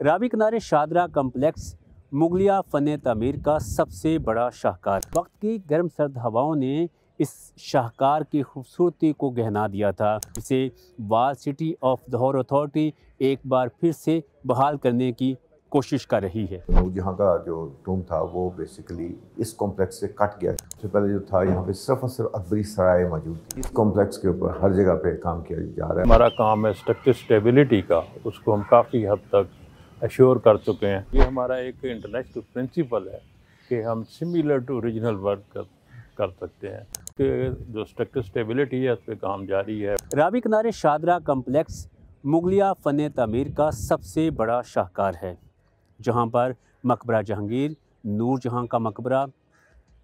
रावी किनारे शादरा कम्प्लेक्स मुगलिया फ़न तामीर का सबसे बड़ा शाहकार। वक्त की गर्म सर्द हवाओं ने इस शाहकार की खूबसूरती को गहना दिया था, जिसे वाल सिटी ऑफ लाहौर अथॉरिटी एक बार फिर से बहाल करने की कोशिश कर रही है। नूरजहाँ का जो टूम था वो बेसिकली इस कॉम्प्लेक्स से कट गया। सबसे पहले जो था यहाँ पे सिर्फ और सिर्फ अकबरी सराय मौजूद थी। इस कॉम्प्लेक्स के ऊपर हर जगह पे काम किया जा रहा है। हमारा काम है स्ट्रक्चर स्टेबिलिटी का, उसको हम काफ़ी हद तक अश्योर कर चुके हैं। ये हमारा एक इंटरनेशनल प्रिंसिपल है कि हम सिमिलर टू ओरिजिनल वर्क कर सकते हैं कि जो स्ट्रक्चर स्टेबिलिटी है उस पर काम जारी है। रावी किनारे शादरा कम्प्लेक्स मुगलिया फ़न तामीर का सबसे बड़ा शाहकार है, जहाँ पर मकबरा जहांगीर, नूर जहाँ का मकबरा,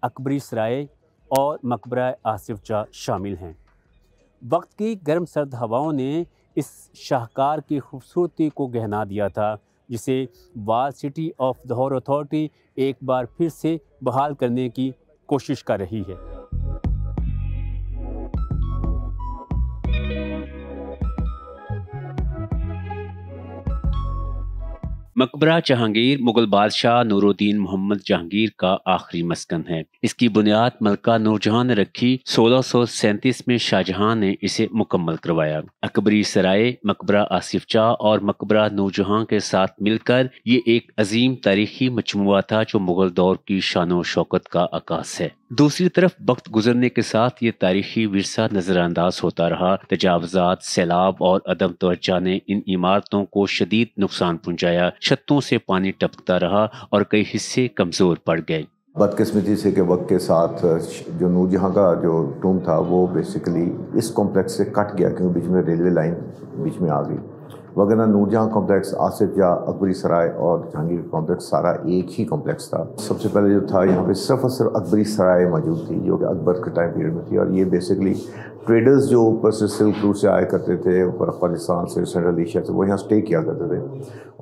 अकबरी सराय और मकबरा आसिफ जा शामिल हैं। वक्त की गर्म सर्द हवाओं ने इस शाहकार की खूबसूरती को गहना दिया था, जिसे वाल सिटी ऑफ लाहौर अथॉरिटी एक बार फिर से बहाल करने की कोशिश कर रही है। मकबरा जहांगीर मुगल बादशाह नूरुद्दीन मोहम्मद जहांगीर का आखिरी मस्कन है। इसकी बुनियाद मलका नूरजहां ने रखी। 1637 में शाहजहां ने इसे मुकम्मल करवाया। अकबरी सराय, मकबरा आसिफ जा और मकबरा नूरजहां के साथ मिलकर ये एक अजीम तारीखी मजमुआ था जो मुगल दौर की शान शौकत का आकाश है। दूसरी तरफ वक्त गुजरने के साथ ये तारीखी विरसा नजरअंदाज होता रहा। तजावजात, सैलाब और अदम तवज्जो ने इन इमारतों को शदीद नुकसान पहुंचाया। छतों से पानी टपकता रहा और कई हिस्से कमजोर पड़ गए। बदकिस्मती से के वक्त के साथ जो नूरजहाँ का जो टूम था वो बेसिकली इस कॉम्प्लेक्स से कट गया, क्योंकि बीच में रेलवे लाइन बीच में आ गई। वगैरह नूरजहाँ कॉम्प्लेक्स, आसिफ जा, अकबरी सराय और जहांगीर कॉम्प्लेक्स सारा एक ही कॉम्प्लेक्स था। सबसे पहले जो था यहाँ पे सिर्फ और सिर्फ अकबरी सराय मौजूद थी, जो कि अकबर के टाइम पीरियड में थी। और ये बेसिकली ट्रेडर्स जो ऊपर से सिल्क रूट से आया करते थे, ऊपर अफगानिस्तान से, सेंट्रल एशिया से, वो यहाँ स्टे किया करते थे।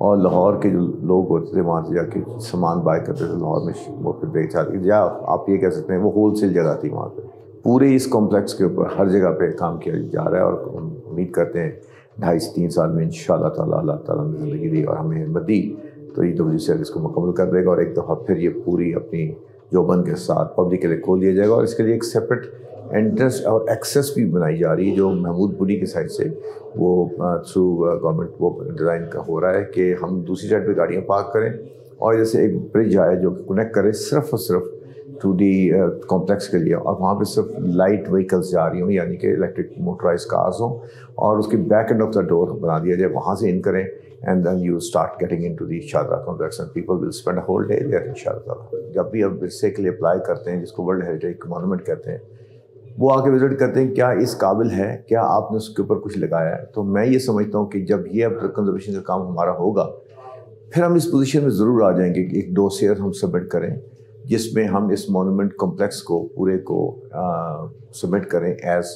और लाहौर के जो लोग होते थे वहाँ से जाके सामान बाय करते थे लाहौर में, वो फिर बेच आती थी। या आप ये कह सकते हैं वो होलसेल जगह थी वहाँ पे। पूरे इस कॉम्प्लेक्स के ऊपर हर जगह पे काम किया जा रहा है और उम्मीद करते हैं 2.5 से 3 साल में इंशाअल्लाह ताला अल्लाह ताला ने ज़िंदगी दी और हमें हिम्मत दी तो EWCL इसको मुकम्मल कर देगा और एक दफ़ा फिर ये पूरी अपनी जोबन के साथ पब्लिक के लिए खोल दिया जाएगा। और इसके लिए एक सेपरेट एंट्रेंस और एक्सेस भी बनाई जा रही है, जो महमूदपुरी की साइड से वो थ्रू गवर्नमेंट वो डिज़ाइन का हो रहा है कि हम दूसरी साइड पे गाड़ियाँ पार्क करें और जैसे एक ब्रिज आए जो कनेक्ट करे सिर्फ और सिर्फ टू दी कॉम्प्लेक्स के लिए, और वहाँ पे सिर्फ लाइट व्हीकल्स जा रही हों, यानी कि इलेक्ट्रिक मोटराइज कार्स हों, और उसके back end of the door बना दिया जाए, वहाँ से इन करें and then you start getting into the Shadra complex and people will spend a whole day there इंशाअल्लाह। जब भी अब विरसे के लिए अप्लाई करते हैं, जिसको वर्ल्ड हेरिटेज मॉन्यूमेंट कहते हैं, वो आके विजिट करते हैं क्या इस काबिल है, क्या आपने उसके ऊपर कुछ लगाया है। तो मैं ये समझता हूँ कि जब ये अब कंजर्वेशन का काम हमारा होगा, फिर हम इस पोजीशन में ज़रूर आ जाएंगे कि एक डोसियर हम सबमिट करें जिसमें हम इस मॉन्यूमेंट कॉम्प्लेक्स को पूरे को सबमिट करें as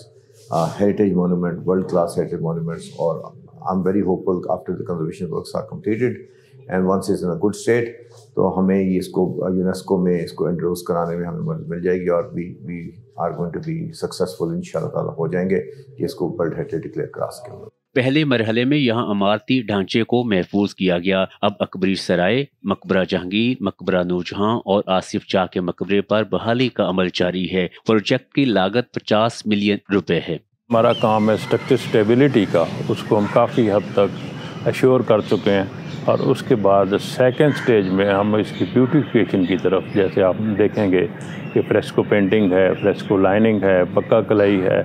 heritage monument, world class heritage monuments. और I am very hopeful after the conservation works are completed and once is in a good state, तो हमें इसको यूनेस्को में इसको एंडोर्स कराने में हमें मदद मिल जाएगी और we are going to be successful इंशाअल्लाह ताला हो जाएंगे कि इसको वर्ल्ड हेरिटेज डिक्लेयर करा सकेंगे। पहले मरहले में यहाँ इमारती ढांचे को महफूज किया गया। अब अकबरी सराय, मकबरा जहांगीर, मकबरा नूरजहां और आसिफ जा के मकबरे पर बहाली का अमल जारी है। प्रोजेक्ट की लागत 50 मिलियन रुपए है। हमारा काम है स्ट्रक्चर स्टेबिलिटी का, उसको हम काफ़ी हद तक अश्योर कर चुके हैं। और उसके बाद सेकंड स्टेज में हम इसकी ब्यूटिफिकेशन की तरफ, जैसे आप देखेंगे कि फ्रेस्को पेंटिंग है, फ्रेस्को लाइनिंग है, पक्का कलाई है,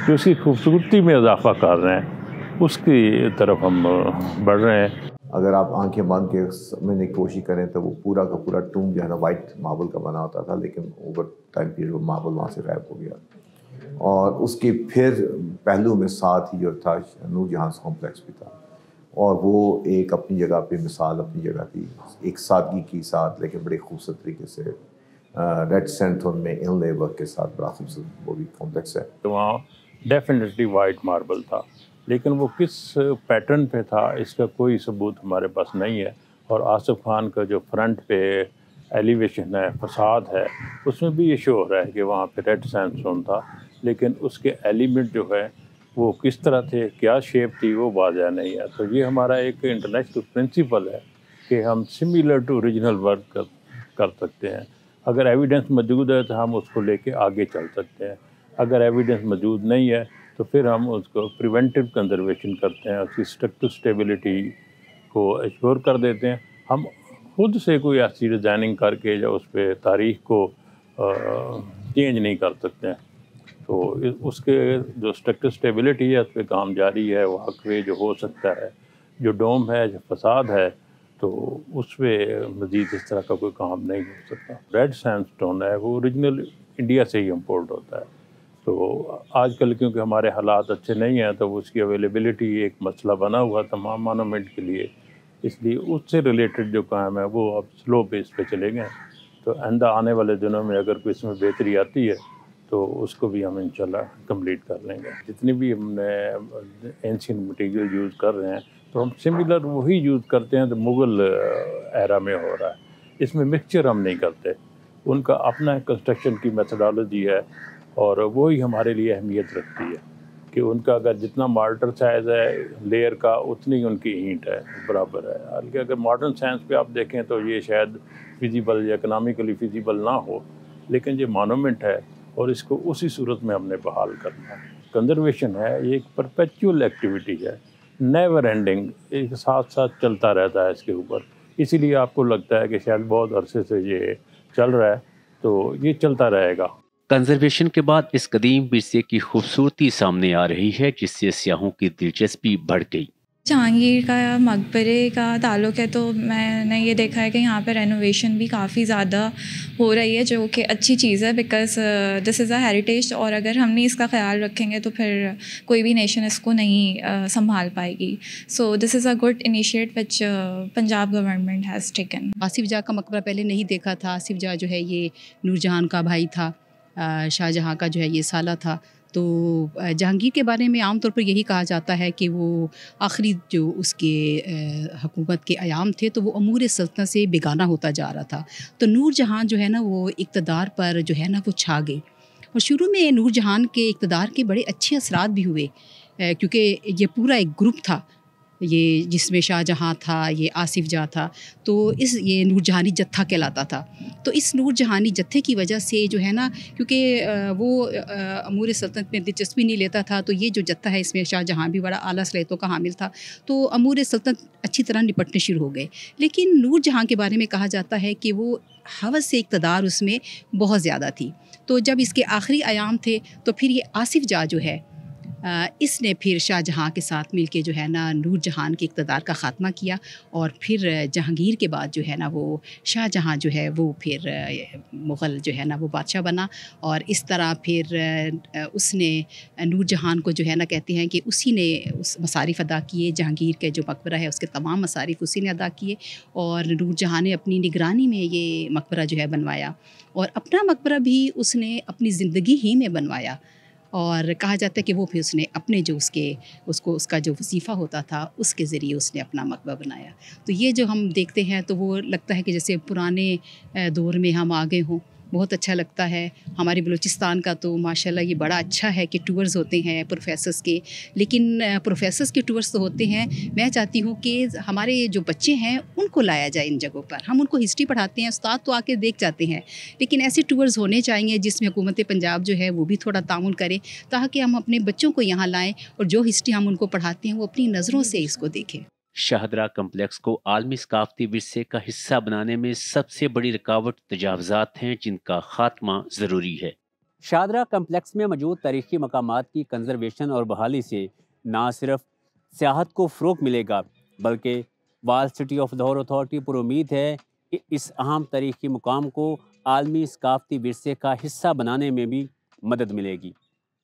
जो उसकी खूबसूरती में इजाफा कर रहे हैं, उसकी तरफ हम बढ़ रहे हैं। अगर आप आंखें बंद के समझने की कोशिश करें तो वो पूरा का पूरा टूम जो है ना वाइट मार्बल का बना होता था, लेकिन ओवर टाइम पीरियड वो मार्बल वहाँ से गायब हो गया। और उसके फिर पहलू में साथ ही जो था नूरजहां कॉम्प्लेक्स भी था, और वो एक अपनी जगह पे मिसाल अपनी जगह थी, एक सादगी के साथ लेकिन बड़े खूबसूरत तरीके से रेड सैंडथोन में इनले वर्क के साथ बड़ा खूबसूरत वो भी कॉम्प्लेक्स है। तो वहाँ डेफिनेटली वाइट मार्बल था, लेकिन वो किस पैटर्न पे था इसका कोई सबूत हमारे पास नहीं है। और आसिफ खान का जो फ्रंट पे एलिवेशन है, फसाद है, उसमें भी ये शो हो रहा है कि वहाँ पे रेड सैंडस्टोन था, लेकिन उसके एलिमेंट जो है وہ کس طرح تھے، کیا شیپ تھی، وہ واضح نہیں ہے. تو یہ ہمارا ایک انٹرنیشنل پرنسپل ہے کہ ہم سملر ٹو اوریجنل ورک کر سکتے ہیں. اگر ایویڈنس موجود ہے تو ہم اس کو لے کے آگے چل سکتے ہیں. اگر ایویڈنس موجود نہیں ہے تو پھر ہم اس کو پریونٹیو کنزرویشن کرتے ہیں، اس کی اسٹرکچرل اسٹیبلٹی کو ایشور کر دیتے ہیں. ہم خود سے کوئی ایسی ڈیزائننگ کر کے یا اس پہ تاریخ کو چینج نہیں کر سکتے ہیں. تو اس کے جو اسٹرکچر اسٹیبلٹی ہے اس پہ کام جاری ہے. واک وے جو ہو سکتا ہے، جو ڈوم ہے، جو فساد ہے، تو اس پہ مزید اس طرح کا کوئی کام نہیں ہو سکتا. ریڈ سینڈ اسٹون ہے وہ اوریجنل انڈیا سے ہی امپورٹ ہوتا ہے. تو آج کل کیونکہ ہمارے حالات اچھے نہیں ہیں تو اس کی اویلیبلٹی ایک مسئلہ بنا ہوا تمام مانومنٹ کے لیے، اس لیے اس سے ریلیٹڈ جو کام ہے وہ اب سلو پیس پہ چلے گئے. تو آئندہ آنے والے دنوں میں اگر کوئی اس میں بہتری آتی ہے تو اس کو بھی ہم انشاءاللہ کمپلیٹ کر لیں گے. جتنی بھی ہم نے اینشینٹ مٹیریل یوز کر رہے ہیں تو ہم سملر وہی یوز کرتے ہیں تو مغل ایرا میں ہو رہا ہے. اس میں مکسچر ہم نہیں کرتے. ان کا اپنا کنسٹرکشن کی میتھڈالوجی ہے اور وہی ہمارے لیے اہمیت رکھتی ہے کہ ان کا اگر جتنا مارٹر سائز ہے لیئر کا اتنی ہی ان کی اینٹ ہے، برابر ہے. حالانکہ اگر ماڈرن سائنس پہ آپ دیکھیں تو یہ شاید فیزیبل یا اکنامیکلی فیزیبل نہ ہو، لیکن یہ مانومنٹ ہے اور اس کو اسی صورت میں ہم نے بحال کرنا ہے. کنزرویشن ہے، یہ ایک پرپیچول ایکٹیویٹی ہے، نیور اینڈنگ، ایک ساتھ ساتھ چلتا رہتا ہے اس کے اوپر. اسی لیے آپ کو لگتا ہے کہ شاید بہت عرصے سے یہ چل رہا ہے، تو یہ چلتا رہے گا. کنزرویشن کے بعد اس قدیم ورثے کی خوبصورتی سامنے آ رہی ہے، جس سے سیاحوں کی دلچسپی بڑھ گئی. جہانگیر کا مقبرے کا تعلق ہے تو میں نے یہ دیکھا ہے کہ یہاں پہ رینوویشن بھی کافی زیادہ ہو رہی ہے، جو کہ اچھی چیز ہے because this is a heritage. اور اگر ہم نہیں اس کا خیال رکھیں گے تو پھر کوئی بھی نیشن اس کو نہیں سنبھال پائے گی. So this is a good initiate which Punjab government has taken. Asaf Jah کا مقبرہ پہلے نہیں دیکھا تھا. آصف جاہ جو ہے یہ نور جہاں کا بھائی تھا، شاہ جہاں کا جو ہے یہ سالہ تھا. تو جہانگیر کے بارے میں عام طور پر یہی کہا جاتا ہے کہ وہ آخری جو اس کے حکومت کے ایام تھے تو وہ امور سلطنت سے بیگانہ ہوتا جا رہا تھا. تو نور جہاں جو ہے نا وہ اقتدار پر جو ہے نا وہ چھا گئی. اور شروع میں نور جہان کے اقتدار کے بڑے اچھے اثرات بھی ہوئے، کیونکہ یہ پورا ایک گروپ تھا، یہ جس میں شاہ جہاں تھا، یہ آصف جاہ تھا، تو یہ نور جہانی جتھا کہلاتا تھا. تو اس نور جہانی جتھے کی وجہ سے جو ہے نا، کیونکہ وہ امور سلطنت میں دلچسپی نہیں لیتا تھا، تو یہ جو جتھا ہے اس میں شاہ جہاں بھی بڑا اعلیٰ صلاحیتوں کا حامل تھا، تو امور سلطنت اچھی طرح نپٹنے شروع ہو گئے. لیکن نور جہاں کے بارے میں کہا جاتا ہے کہ وہ ہوس سے اقتدار اس میں بہت زیادہ تھی. تو جب اس کے آخری ایام تھے تو پھر یہ آصف جاہ جو ہے اس نے پھر شاہ جہاں کے ساتھ مل کے جو ہے نا نور جہان کے اقتدار کا خاتمہ کیا. اور پھر جہانگیر کے بعد جو ہے نا وہ شاہ جہاں جو ہے وہ پھر مغل جو ہے نا وہ بادشاہ بنا. اور اس طرح پھر اس نے نور جہان کو جو ہے نا کہتے ہیں کہ اسی نے اس مصارف ادا کیے. جہانگیر کے جو مقبرہ ہے اس کے تمام مصارف اسی نے ادا کیے، اور نور جہاں نے اپنی نگرانی میں یہ مقبرہ جو ہے بنوایا. اور اپنا مقبرہ بھی اس نے اپنی زندگی ہی میں بنوایا. اور کہا جاتا ہے کہ وہ پھر اس نے اپنے جو اس کا جو وظیفہ ہوتا تھا اس کے ذریعے اس نے اپنا مقبرہ بنایا. تو یہ جو ہم دیکھتے ہیں تو وہ لگتا ہے کہ جیسے پرانے دور میں ہم آ گئے ہوں. بہت اچھا لگتا ہے. ہمارے بلوچستان کا تو ماشاءاللہ یہ بڑا اچھا ہے کہ ٹورز ہوتے ہیں پروفیسرز کے، لیکن پروفیسرز کے ٹورز تو ہوتے ہیں. میں چاہتی ہوں کہ ہمارے جو بچے ہیں ان کو لایا جائے ان جگہوں پر. ہم ان کو ہسٹری پڑھاتے ہیں، استاد تو آ کے دیکھ جاتے ہیں، لیکن ایسے ٹورز ہونے چاہیے جس میں حکومت پنجاب جو ہے وہ بھی تھوڑا تعاون کرے، تاکہ ہم اپنے بچوں کو یہاں لائیں اور جو ہسٹری ہم ان کو پڑھاتے ہیں وہ اپنی نظروں سے اس کو دیکھیں. شاہدرہ کمپلیکس کو عالمی ثقافتی ورثے کا حصہ بنانے میں سب سے بڑی رکاوٹ تجاوزات ہیں، جن کا خاتمہ ضروری ہے. شاہدرہ کمپلیکس میں موجود تاریخی مقامات کی کنزرویشن اور بحالی سے نہ صرف سیاحت کو فروغ ملے گا، بلکہ وال سٹی آف لاہور اتھارٹی پر امید ہے کہ اس اہم تاریخی مقام کو عالمی ثقافتی ورثے کا حصہ بنانے میں بھی مدد ملے گی.